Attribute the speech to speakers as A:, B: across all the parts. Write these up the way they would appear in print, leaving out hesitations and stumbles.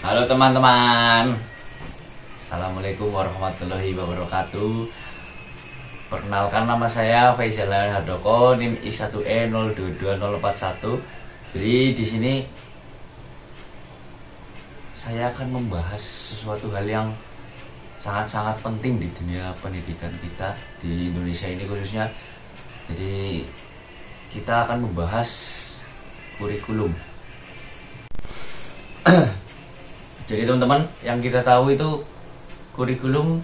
A: Halo teman-teman, Assalamualaikum warahmatullahi wabarakatuh. Perkenalkan, nama saya Faisal Hardoko, NIM I1E022041. Jadi di sini saya akan membahas sesuatu hal yang sangat-sangat penting di dunia pendidikan kita di Indonesia ini khususnya. Jadi kita akan membahas kurikulum. Jadi teman-teman, yang kita tahu itu kurikulum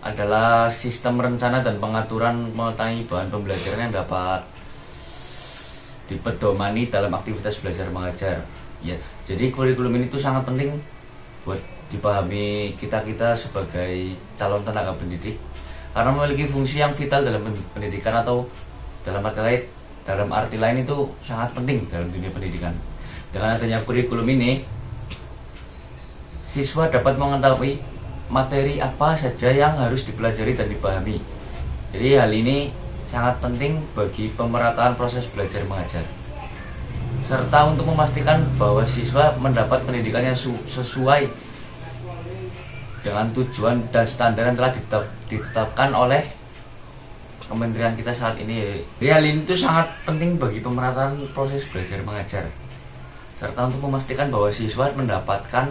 A: adalah sistem rencana dan pengaturan mengenai bahan pembelajaran yang dapat dipedomani dalam aktivitas belajar mengajar. Ya, jadi kurikulum ini tuh sangat penting buat dipahami kita sebagai calon tenaga pendidik karena memiliki fungsi yang vital dalam pendidikan, atau dalam arti lain itu sangat penting dalam dunia pendidikan. Dengan adanya kurikulum ini, siswa dapat mengetahui materi apa saja yang harus dipelajari dan dipahami. Jadi hal ini sangat penting bagi pemerataan proses belajar mengajar, serta untuk memastikan bahwa siswa mendapat pendidikan yang sesuai dengan tujuan dan standar yang telah ditetapkan oleh kementerian kita saat ini. Jadi hal ini itu sangat penting bagi pemerataan proses belajar mengajar, serta untuk memastikan bahwa siswa mendapatkan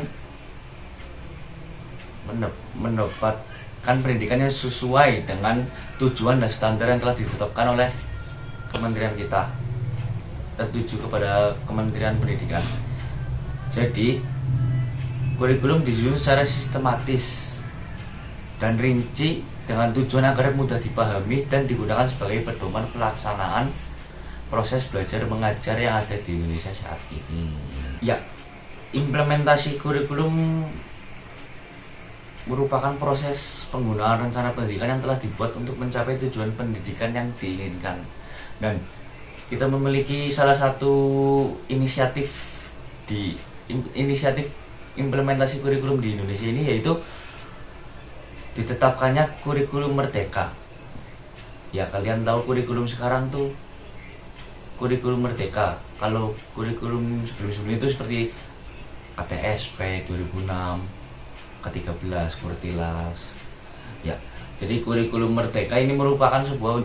A: pendidikan yang sesuai dengan tujuan dan standar yang telah ditetapkan oleh kementerian kita, tertuju kepada Kementerian Pendidikan. Jadi kurikulum disusun secara sistematis dan rinci dengan tujuan agar mudah dipahami dan digunakan sebagai pedoman pelaksanaan proses belajar mengajar yang ada di Indonesia saat ini. Ya, implementasi kurikulum merupakan proses penggunaan rencana pendidikan yang telah dibuat untuk mencapai tujuan pendidikan yang diinginkan. Dan kita memiliki salah satu inisiatif implementasi kurikulum di Indonesia ini, yaitu ditetapkannya kurikulum merdeka. Ya, kalian tahu kurikulum sekarang tuh kurikulum merdeka. Kalau kurikulum sebelum-sebelumnya itu seperti KTSP 2006, ke-13 Kurtilas. Ya, jadi kurikulum merdeka ini merupakan sebuah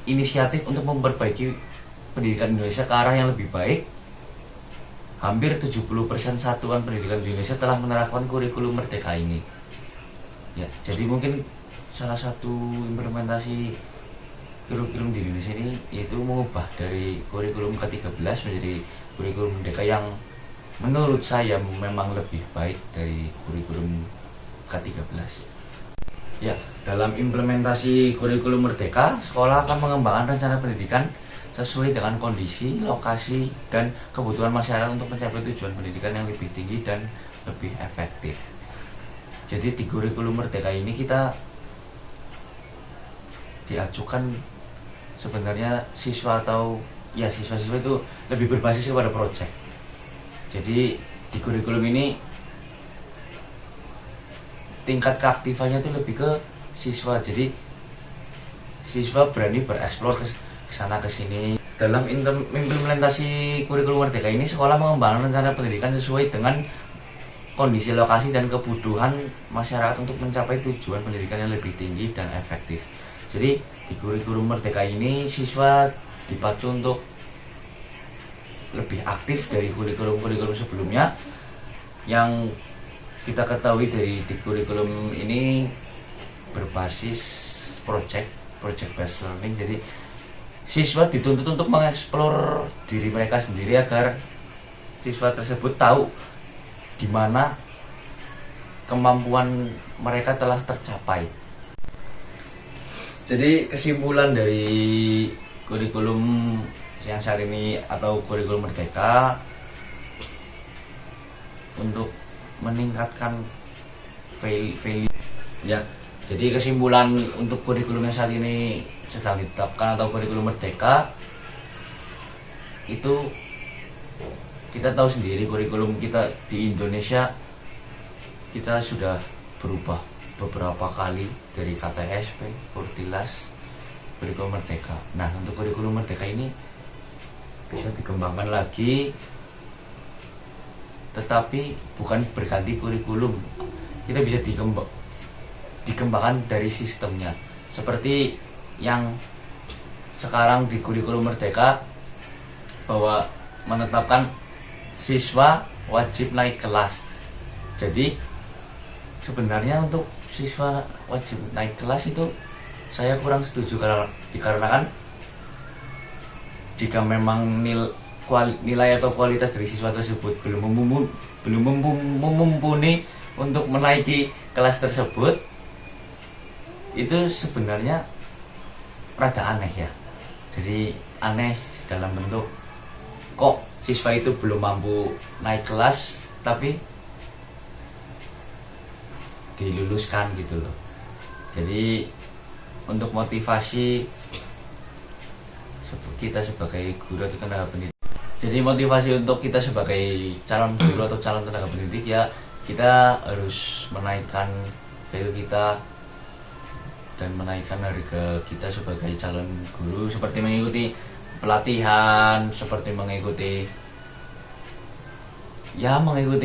A: inisiatif untuk memperbaiki pendidikan Indonesia ke arah yang lebih baik. Hampir 70% satuan pendidikan di Indonesia telah menerapkan kurikulum merdeka ini. Ya, jadi mungkin salah satu implementasi kurikulum di Indonesia ini yaitu mengubah dari kurikulum ke-13 menjadi kurikulum merdeka yang menurut saya memang lebih baik dari kurikulum ke-13. Ya, dalam implementasi kurikulum merdeka, sekolah akan mengembangkan rencana pendidikan sesuai dengan kondisi, lokasi, dan kebutuhan masyarakat untuk mencapai tujuan pendidikan yang lebih tinggi dan lebih efektif. Jadi di kurikulum merdeka ini kita diajukan sebenarnya siswa itu lebih berbasis kepada proyek. Jadi di kurikulum ini tingkat keaktifannya itu lebih ke siswa. Jadi siswa berani bereksplor ke sana ke sini. Dalam implementasi kurikulum merdeka ini, sekolah mengembangkan rencana pendidikan sesuai dengan kondisi, lokasi, dan kebutuhan masyarakat untuk mencapai tujuan pendidikan yang lebih tinggi dan efektif. Jadi di kurikulum merdeka ini siswa dipacu untuk lebih aktif dari kurikulum sebelumnya. Yang kita ketahui di kurikulum ini berbasis project based learning. Jadi siswa dituntut untuk mengeksplor diri mereka sendiri agar siswa tersebut tahu di mana kemampuan mereka telah tercapai. Jadi kesimpulan dari kurikulum yang saat ini atau kurikulum merdeka untuk meningkatkan value. Ya, jadi kesimpulan untuk kurikulum yang saat ini sedang ditetapkan atau kurikulum merdeka itu, kita tahu sendiri kurikulum kita di Indonesia kita sudah berubah beberapa kali dari KTSP, Kurtilas, kurikulum merdeka. Nah, untuk kurikulum merdeka ini bisa dikembangkan lagi tetapi bukan berganti kurikulum. Kita bisa dikembangkan dari sistemnya. Seperti yang sekarang di kurikulum Merdeka, bahwa menetapkan siswa wajib naik kelas. Jadi sebenarnya untuk siswa wajib naik kelas itu saya kurang setuju, dikarenakan jika memang nilai atau kualitas dari siswa tersebut belum mumpuni untuk menaiki kelas tersebut, itu sebenarnya rada aneh ya. Jadi aneh dalam bentuk kok siswa itu belum mampu naik kelas tapi diluluskan gitu loh. Jadi untuk motivasi kita sebagai guru atau tenaga pendidik, jadi motivasi untuk kita sebagai calon guru atau calon tenaga pendidik ya, kita harus menaikkan value kita dan menaikkan harga kita sebagai calon guru, seperti mengikuti pelatihan, seperti mengikuti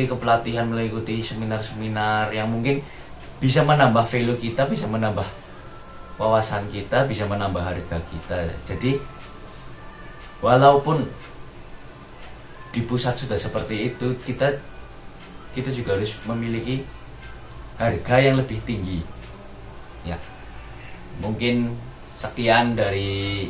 A: kepelatihan, mengikuti seminar-seminar yang mungkin bisa menambah value kita, bisa menambah wawasan kita, bisa menambah harga kita. Jadi walaupun di pusat sudah seperti itu, kita juga harus memiliki harga yang lebih tinggi ya. Mungkin sekian dari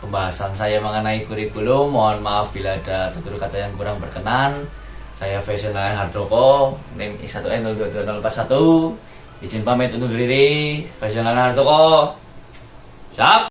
A: pembahasan saya mengenai kurikulum. Mohon maaf bila ada tutur kata yang kurang berkenan. Saya Faisal Hardoko, NIM I1N02241. Izin pamit undur diri. Faisal Hardoko. Siap.